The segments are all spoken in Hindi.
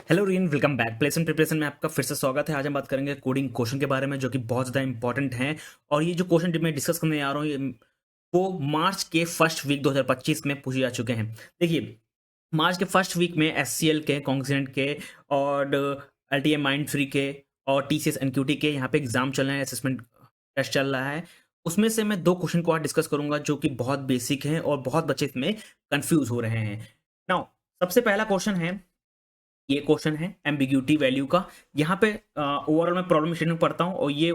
हेलो रीन, वेलकम बैक। प्लेसमेंट प्रिपरेशन में आपका फिर से स्वागत है। आज हम बात करेंगे कोडिंग क्वेश्चन के बारे में जो कि बहुत ज़्यादा इंपॉर्टेंट हैं। और ये जो क्वेश्चन जो मैं डिस्कस करने आ रहा हूँ वो मार्च के फर्स्ट वीक 2025 में पूछे जा चुके हैं। देखिए, मार्च के फर्स्ट वीक में एससीएल के, कॉन्ग्रेंट के और एलटीए माइंड फ्री के और टीसीएस एनक्यूटी के यहाँ पे एग्जाम चल रहे हैं, असेसमेंट टेस्ट चल रहा है। उसमें से मैं दो क्वेश्चन को आज डिस्कस करूंगा जो कि बहुत बेसिक हैं और बहुत बच्चे इसमें कंफ्यूज हो रहे हैं। नाउ, सबसे पहला क्वेश्चन है, ये क्वेश्चन है एम्बिग्यूटी वैल्यू का। यहाँ पे ओवरऑल मैं प्रॉब्लम स्टेटमेंट पढ़ता हूँ और ये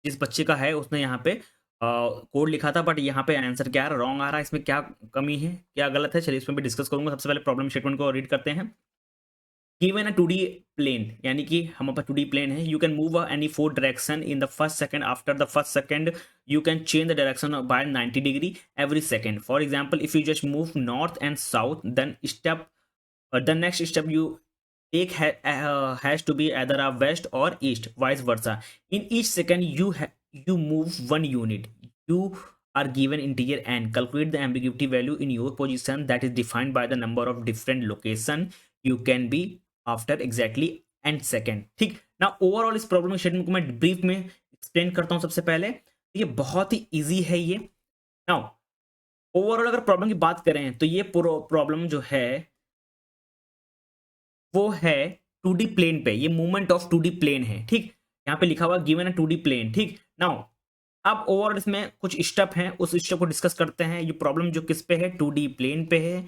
जिस बच्चे का है उसने यहाँ पे कोड लिखा था, बट यहाँ पे आंसर क्या आ रहा है, रॉन्ग आ रहा है। इसमें क्या कमी है, क्या गलत है, चलिए इसमें भी डिस्कस करूंगा। सबसे पहले प्रॉब्लम स्टेटमेंट को रीड करते हैं। गिवन अ 2D प्लेन, यानी कि हमारे पास 2D प्लेन है। You can move any 4 direction in the first second. After the first second you can change the direction by 90 degree every second. For example, if you just move north and south, then step the next step you take has to be either a west or east, vice versa. In each second you move one unit. You are given integer n. Calculate the ambiguity value in your position that is defined by the number of different location you can be after exactly n second. ठीक ना। ओवरऑल इस प्रॉब्लम स्टेटमेंट को मैं ब्रीफ में एक्सप्लेन करता हूं। सबसे पहले ये बहुत ही इजी है ये। नाउ, ओवरऑल अगर प्रॉब्लम की बात करें तो ये प्रॉब्लम जो है वो है 2D प्लेन पे। ये मूवमेंट ऑफ 2D प्लेन है, ठीक। यहाँ पे लिखा हुआ गिवन है 2D प्लेन, ठीक। नाउ, अब ओवरऑल इसमें कुछ स्टेप हैं, उस स्टेप को डिस्कस करते हैं। ये प्रॉब्लम जो किस पे है, 2D प्लेन पे है।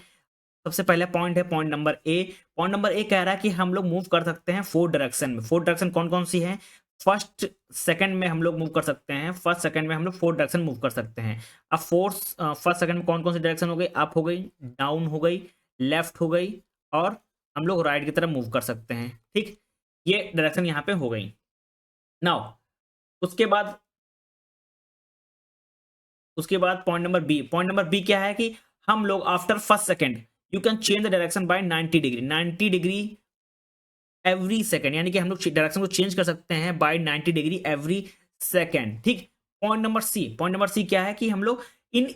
सबसे पहले पॉइंट है point number A. Point number A कह रहा है कि हम लोग मूव कर सकते हैं 4 डायरेक्शन में। 4 डायरेक्शन कौन कौन सी है? फर्स्ट सेकंड में हम लोग मूव कर सकते हैं। फर्स्ट सेकंड में हम लोग 4 डायरेक्शन मूव कर सकते हैं। अब फर्स्ट सेकंड में कौन कौन सी डायरेक्शन हो गई? अप हो गई, डाउन हो गई, लेफ्ट हो गई, और हम लोग राइट की तरफ मूव कर सकते हैं, ठीक। ये डायरेक्शन यहाँ पे हो गई। नाउ, उसके बाद point number B. Point number B क्या है कि हम लोग after first second you can change the direction by 90 degree. 90 degree every second, यानी कि हम लोग डायरेक्शन को चेंज कर सकते हैं बाय 90 डिग्री एवरी सेकंड, ठीक। Point number C. Point number C क्या है कि हम लोग in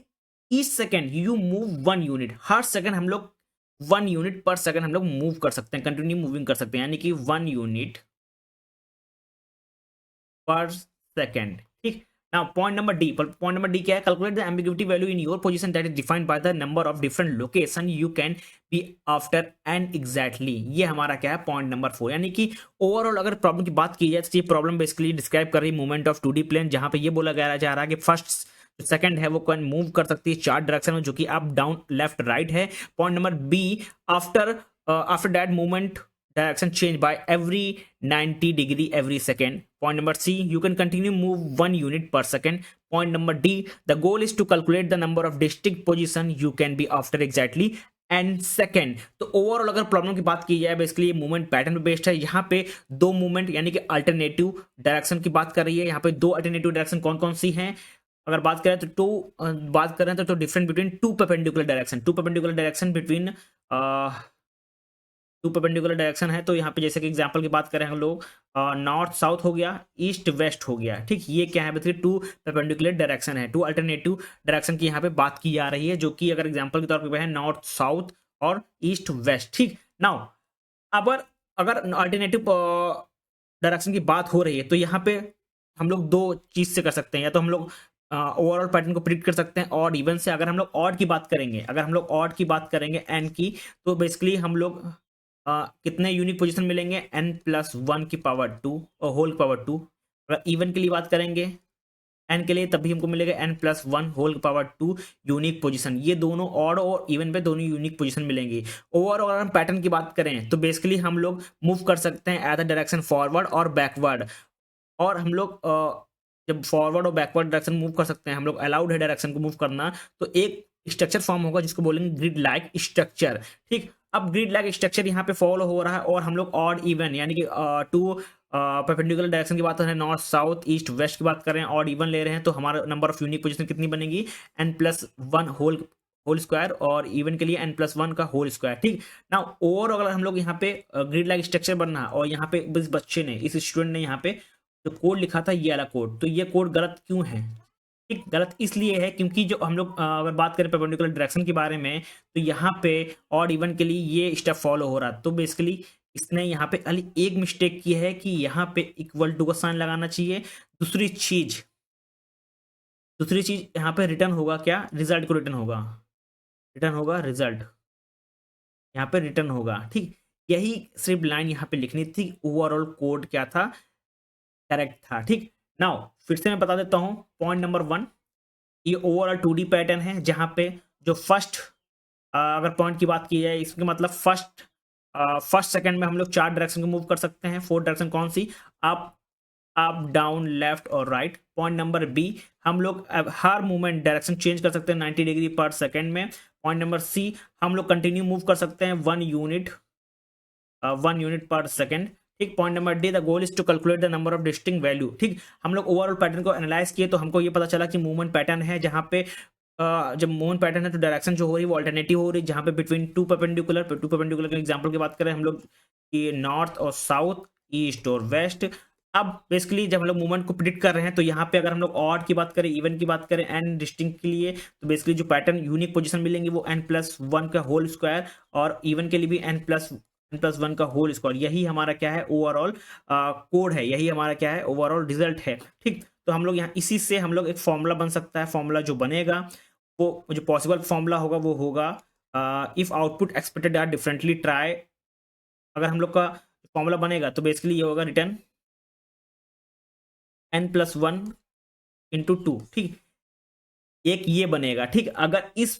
each second you move 1 unit. हर सेकंड हम लोग 1 यूनिट पर सेकंड हम लोग मूव कर सकते हैं, कंटिन्यू मूविंग कर सकते हैं, यानी कि 1 यूनिट पर सेकंड, ठीक। Now, point number D. Point number D क्या है? Calculate the ambiguity value in your position that is defined by the number of different location you can be after and exactly. ये हमारा क्या है? Point number 4। यानी कि ओवरऑल अगर प्रॉब्लम की बात की जाए तो ये प्रॉब्लम बेसिकली डिस्क्राइब कर रही है मूवमेंट ऑफ 2D प्लेन, जहां पे ये बोला गया जा रहा है कि फर्स्ट सेकंड है वो कैन मूव कर सकती है 4 डायरेक्शन में, जो कि अप, डाउन, लेफ्ट, राइट है। Point number B, after that movement direction change by every 90 degree every second. Point number C, you can continue move 1 unit per second. Point number D, the goal is to calculate the number of distinct position you can be after exactly and second. तो ओवरऑल अगर प्रॉब्लम की बात की जाए, बेसिकली मूवमेंट पैटर्न पे बेस्ड है। यहाँ पे दो मूवमेंट यानी कि अल्टरनेटिव डायरेक्शन की बात कर रही है। यहाँ पे दो अल्टरनेटिव डायरेक्शन कौन कौन सी हैं? अगर बात करें तो different between two perpendicular direction. Two perpendicular direction between two perpendicular direction है। तो यहाँ पे जैसे कि एग्जांपल की बात करें हम लोग, नॉर्थ साउथ हो गया, ईस्ट वेस्ट हो गया, ठीक। ये क्या है? बेसिकली टू परपेंडिकुलर डायरेक्शन है, टू अल्टरनेटिव डायरेक्शन की यहाँ पे बात की जा रही है, जो कि अगर एग्जांपल के तौर पे है नॉर्थ साउथ और ईस्ट वेस्ट, ठीक। नाउ, अगर अगर अल्टरनेटिव डायरेक्शन की बात हो रही है तो यहाँ पे हम लोग दो चीज से कर सकते हैं। या तो हम लोग ओवरऑल पैटर्न को प्रिडिक्ट कर सकते हैं ऑड इवन से। अगर हम लोग ऑड की बात करेंगे, एन की, तो बेसिकली हम लोग कितने यूनिक पोजीशन मिलेंगे? n+1 की पावर 2 और होल पावर 2। अगर इवन के लिए बात करेंगे n के लिए, तभी हमको मिलेगा n+1 whole power 2 unique position. ये दोनों ऑड और इवन पे दोनों यूनिक पोजीशन मिलेंगी। ओवरऑल अगर हम पैटर्न की बात करें तो बेसिकली हम लोग मूव कर सकते हैं एट द डायरेक्शन फॉरवर्ड और बैकवर्ड। और हम लोग जब फॉरवर्ड और बैकवर्ड डायरेक्शन मूव कर सकते हैं, हम लोग अलाउड है डायरेक्शन को मूव करना, तो एक स्ट्रक्चर फॉर्म होगा जिसको बोलेंगे ग्रिड लाइक स्ट्रक्चर, ठीक। अब ग्रिड लाइक स्ट्रक्चर यहाँ पे फॉलो हो रहा है और हम लोग ऑड इवन यानी कि टू परपेंडिकुलर डायरेक्शन की बात कर रहे हैं, नॉर्थ साउथ ईस्ट वेस्ट की बात कर रहे हैं, ऑड इवन ले रहे हैं, तो हमारा नंबर ऑफ यूनिक पोजीशन कितनी बनेगी? n+1 होल स्क्वायर, और इवन के लिए n+1 का होल स्क्वायर, ठीक ना। और अगर हम लोग यहाँ पे ग्रिड लाइक स्ट्रक्चर बनना, और यहाँ पे इस बच्चे ने, इस स्टूडेंट ने यहाँ पे जो कोड लिखा था ये वाला कोड, तो ये कोड गलत क्यों है? ठीक, गलत इसलिए है क्योंकि जो हम लोग अगर बात करें परपेंडिकुलर डायरेक्शन के बारे में, तो यहाँ पे ऑड इवन के लिए ये स्टेप फॉलो हो रहा है। तो बेसिकली इसने यहाँ पे खाली एक मिस्टेक की है कि यहाँ पे इक्वल टू का साइन लगाना चाहिए। दूसरी चीज दूसरी चीज यहाँ पे रिटर्न होगा क्या, रिजल्ट को रिटर्न होगा, रिटर्न होगा रिजल्ट, यहाँ पे रिटर्न होगा। ठीक, यही सिर्फ लाइन यहाँ पे लिखनी थी, ओवरऑल कोड क्या था, करेक्ट था। ठीक, नाउ फिर से मैं बता देता हूँ पॉइंट नंबर 1, ये ओवरऑल 2D पैटर्न है जहाँ पे जो फर्स्ट अगर पॉइंट की बात की जाए, इसके मतलब फर्स्ट सेकंड में हम लोग 4 डायरेक्शन को मूव कर सकते हैं। 4 डायरेक्शन कौन सी, अप अप डाउन लेफ्ट और राइट। पॉइंट नंबर बी, हम लोग हर मूवमेंट डायरेक्शन चेंज कर सकते हैं 90 डिग्री पर सेकंड में। पॉइंट नंबर सी, हम लोग कंटिन्यू मूव कर सकते हैं 1 यूनिट पर सेकंड। ठीक, point number D, the goal is to calculate the number of distinct value. ठीक, हम लोग ओवरऑल पैटर्न को एनालाइज किए तो हमको ये पता चला कि मूवमेंट पैटर्न है जहाँ पे जब मूवमेंट पैटर्न है तो डायरेक्शन जो हो रही है वो अल्टरनेटिव हो रही है, जहाँ पे बिटवीन टू परपेंडिकुलर के एग्जांपल की बात करें हम लोग कि नॉर्थ और साउथ, ईस्ट और वेस्ट। अब बेसिकली जब हम लोग मूवमेंट को प्रिडिक्ट कर रहे हैं तो यहाँ पे अगर हम लोग ऑड की बात करें, इवन की बात करें, एन डिस्टिंक्ट के लिए, तो बेसिकली जो पैटर्न यूनिक पोजीशन मिलेंगी वो n+1 का होल स्क्वायर, और इवन के लिए भी n+1 का होल स्क्वायर। यही हमारा क्या है, ओवरऑल कोड है, यही हमारा क्या है, ओवरऑल रिजल्ट है। ठीक, तो हम लोग यहाँ इसी से हम लोग एक फॉर्मूला बन सकता है। फॉर्मूला जो बनेगा वो जो पॉसिबल फॉर्मूला होगा वो होगा if output expected are differently try. अगर हम लोग का फॉर्मूला बनेगा तो बेसिकली ये होगा रिटर्न n+1 इंटू 2। ठीक, एक ये बनेगा। ठीक, अगर इस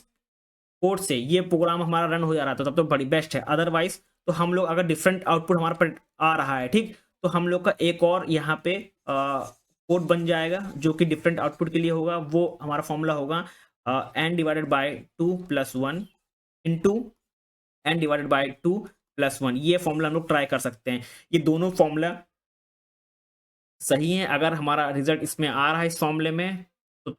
कोड से ये प्रोग्राम हमारा रन हो जा रहा है तो तब तो बड़ी बेस्ट है। अदरवाइज तो हम लोग अगर डिफरेंट आउटपुट हमारे पर आ रहा है, ठीक, तो हम लोग का एक और यहाँ पे कोड बन जाएगा जो कि डिफरेंट आउटपुट के लिए होगा। वो हमारा फॉर्मूला होगा n/2 + 1 इंटू n/2 + 1। ये फॉर्मूला हम लोग ट्राई कर सकते हैं। ये दोनों फॉर्मूला सही है। अगर हमारा रिजल्ट इसमें आ रहा है इस फॉर्मूले में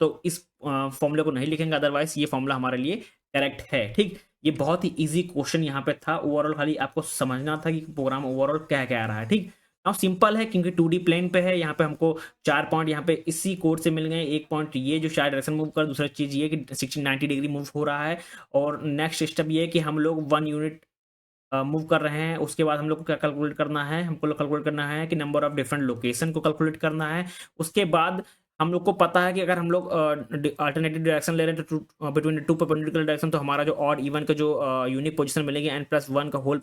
तो इस फॉर्मूले को नहीं लिखेंगे, अदरवाइज ये फॉर्मूला हमारे लिए करेक्ट है। ठीक, ये बहुत ही इजी क्वेश्चन यहाँ पे था। ओवरऑल खाली आपको समझना था कि प्रोग्राम ओवरऑल क्या कह रहा है। ठीक, नाउ सिंपल है क्योंकि 2D प्लेन पे है। यहाँ पे हमको 4 पॉइंट यहाँ पे इसी कोड से मिल गए। एक पॉइंट ये जो 4 डायरेक्शन मूव कर, दूसरा चीज ये कि 60-90 डिग्री मूव हो रहा है, और नेक्स्ट स्टेप ये है कि हम लोग 1 यूनिट मूव कर रहे हैं। उसके बाद हम लोग को क्या कैलकुलेट करना है, हमको कैलकुलेट करना है कि नंबर ऑफ डिफरेंट लोकेशन को कैलकुलेट करना है। उसके बाद हम लोग को पता है कि अगर हम लोग अल्टरनेटिव डायरेक्शन ले रहे हैं तो बिटवीन टू परपेंडिकुलर डायरेक्शन, तो हमारा जो ऑड इवन का जो यूनिक पोजीशन मिलेगी n+1 का होल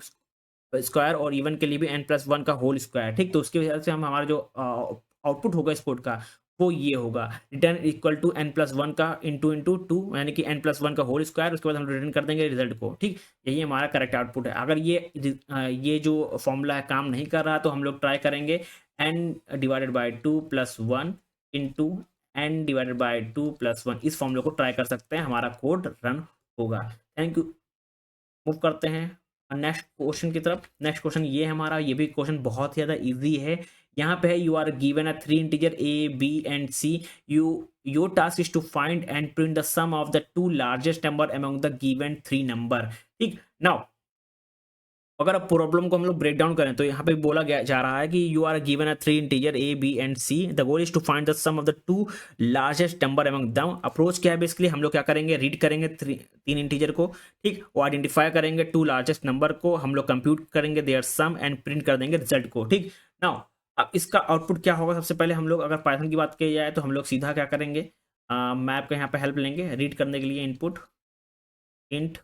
स्क्वायर, और इवन के लिए भी n+1 का होल स्क्वायर। ठीक, तो उसकी वजह से हम हमारा जो आउटपुट होगा इस कोड का वो ये होगा, रिटर्न इक्वल टू n+1 का इंटू 2, यानी कि n+1 का होल स्क्वायर। उसके बाद हम रिटर्न कर देंगे रिजल्ट को। ठीक, यही हमारा करेक्ट आउटपुट है। अगर ये जो फॉर्मूला है काम नहीं कर रहा तो हम लोग ट्राई करेंगे n/2 + 1 इंटू n/2 + 1। इस फॉर्मूला को ट्राई कर सकते हैं, हमारा कोड रन होगा। Thank you. मूव करते हैं नेक्स्ट क्वेश्चन की तरफ। नेक्स्ट क्वेश्चन ये है हमारा, ये भी क्वेश्चन बहुत ही ज़्यादा इजी है। यहाँ पे है, you are given a 3 integer a b and c, your task is to find and print the sum of the 2 largest number among the given 3 number. ठीक, नाउ अगर अब प्रॉब्लम को हम लोग ब्रेक डाउन करें तो यहाँ पे बोला गया जा रहा है कि you are given a 3 integer a b and c, the goal is to find the sum of the 2 largest number among them. Approach क्या है, बेसिकली हम लोग क्या करेंगे, रीड करेंगे 3 इंटीजर को। ठीक, वो आइडेंटिफाई करेंगे 2 लार्जेस्ट नंबर को, हम लोग कंप्यूट करेंगे देयर सम एंड प्रिंट कर देंगे रिजल्ट को। ठीक, नाउ अब इसका आउटपुट क्या होगा, सबसे पहले हम लोग अगर पाइथन की बात की जाए तो हम लोग सीधा क्या करेंगे, मैप का यहाँ पे हेल्प लेंगे रीड करने के लिए। Int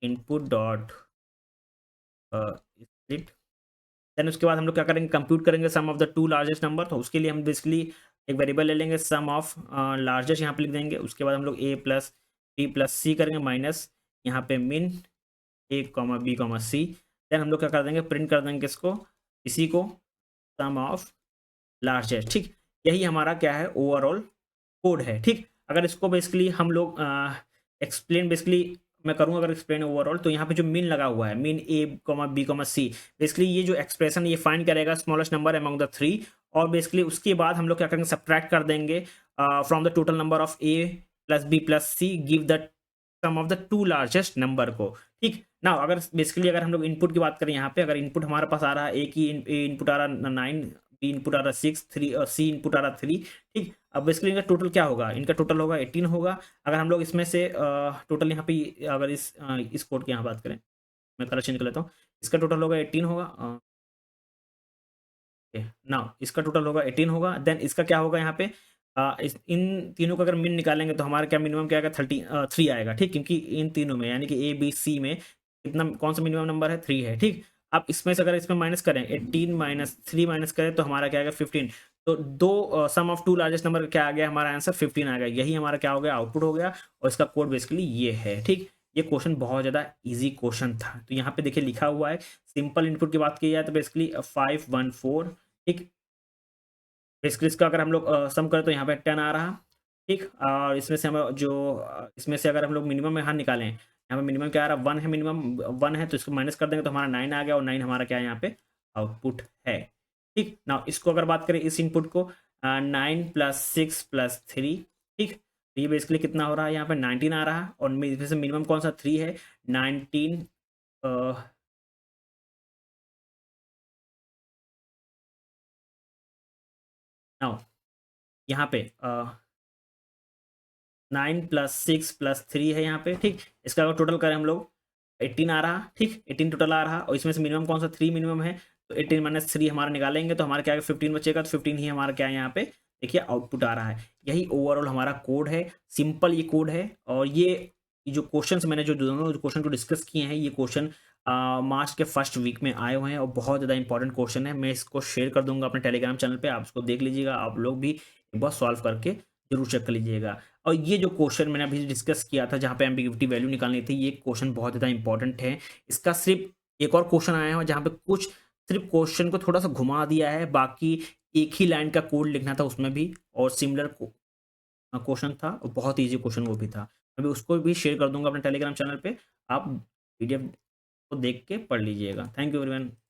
input dot split. Then उसके बाद हम लोग क्या करेंगे, कंप्यूट करेंगे sum of the 2 largest number. तो उसके लिए हम बेसिकली एक वेरिएबल ले लेंगे सम ऑफ लार्जेस्ट, यहाँ पे लिख देंगे। उसके बाद हम लोग a + b + c करेंगे माइनस यहाँ पे मिन a, b, c। देन हम लोग क्या कर देंगे, प्रिंट कर देंगे इसको, इसी को, सम ऑफ लार्जेस्ट। ठीक, यही हमारा क्या है, ओवरऑल कोड है। ठीक, अगर इसको बेसिकली हम लोग एक्सप्लेन बेसिकली मैं करूँगा, अगर एक्सप्लेन ओवरऑल, तो यहाँ पे जो मीन लगा हुआ है, mean a, b, c, basically ये जो एक्सप्रेशन ये फाइंड करेगा स्मॉलेस्ट नंबर अमंग द 3, और बेसिकली उसके बाद हम लोग क्या करेंगे, सब्ट्रैक्ट कर देंगे from the total number of a + b + c, give the sum of the 2 largest number को। ठीक, ना अगर बेसिकली अगर हम लोग इनपुट की बात करें, यहाँ पे अगर इनपुट हमारे पास आ रहा है, a इनपुट आ रहा है 9, b इनपुट आ रहा है 6, 3 और c इनपुट आ रहा है 3। ठीक, अब बेसिकली इनका टोटल क्या होगा, इनका टोटल होगा 18 होगा। अगर हम लोग इसमें से टोटल यहाँ पे अगर इस कोड की यहाँ बात करें, मैं कलर चेंज कर लेता हूँ। इसका टोटल होगा 18 होगा, नाउ इसका टोटल होगा 18 होगा। देन इसका क्या होगा यहाँ पे, इन तीनों का अगर मिन निकालेंगे तो हमारा क्या मिनिमम क्या आएगा, 3 आएगा, ठीक, क्योंकि इन तीनों में यानी कि ए बी सी में कितना, कौन सा मिनिमम नंबर है, 3 है, ठीक। अब इसमें से अगर इसमें माइनस करें 18 माइनस 3 माइनस करें तो हमारा क्या आएगा 15। तो दो सम ऑफ टू लार्जेस्ट नंबर क्या आ गया, हमारा आंसर 15 आ गया। यही हमारा क्या हो गया, आउटपुट हो गया। और इसका कोड बेसिकली ये है, ठीक। ये क्वेश्चन बहुत ज़्यादा इजी क्वेश्चन था। तो यहाँ पे देखिए लिखा हुआ है, सिंपल इनपुट की बात की जाए तो बेसिकली 514, ठीक। बेसिकली इसका अगर हम लोग सम करें तो यहाँ पे 10 आ रहा, ठीक। और इसमें से हम जो इसमें से अगर हम लोग मिनिमम यहाँ निकालें, यहाँ पे मिनिमम क्या आ रहा है, 1 है, मिनिमम 1 है, तो इसको माइनस कर देंगे तो हमारा 9 आ गया। और 9 हमारा क्या है यहाँ पे आउटपुट है, ठीक ना। इसको अगर बात करें इस इनपुट को, 9 प्लस 6 प्लस 3, ठीक। तो ये बेसिकली कितना हो रहा है, यहाँ पे 19 आ रहा है। और इसमें से मिनिमम कौन सा 3 है, 19 नाउ यहाँ पे 9 प्लस 6 प्लस 3 है यहाँ पे, ठीक। इसका अगर टोटल करें हम लोग 18 आ रहा, ठीक, 18 टोटल आ रहा। और इसमें से मिनिमम कौन सा 3 मिनिमम है, तो 18 माइनस 3 हमारा निकालेंगे तो हमारा क्या है 15 बचेगा। तो 15 ही हमारा क्या है यहाँ पे देखिए आउटपुट आ रहा है। यही ओवरऑल हमारा कोड है, सिंपल ये कोड है। और ये जो क्वेश्चंस मैंने जो दोनों क्वेश्चन को डिस्कस किए हैं, ये क्वेश्चन मार्च के फर्स्ट वीक में आए हुए हैं और बहुत ज़्यादा इंपॉर्टेंट क्वेश्चन है। मैं इसको शेयर कर दूंगा अपने टेलीग्राम चैनल पे, आप उसको देख लीजिएगा, आप लोग भी एक बार सॉल्व करके जरूर चेक कर लीजिएगा। और ये जो क्वेश्चन मैंने अभी डिस्कस किया था जहाँ पे एम्बिग्यूटी वैल्यू निकालनी थी, ये क्वेश्चन बहुत ज़्यादा इंपॉर्टेंट है। इसका सिर्फ एक और क्वेश्चन आया है जहाँ पे कुछ सिर्फ क्वेश्चन को थोड़ा सा घुमा दिया है, बाकी एक ही लाइन का कोड लिखना था उसमें भी, और सिमिलर क्वेश्चन था और बहुत ईजी क्वेश्चन वो भी था। अभी उसको भी शेयर कर दूंगा अपने टेलीग्राम चैनल पे, आप पीडीएफ को देख के पढ़ लीजिएगा। Thank you everyone.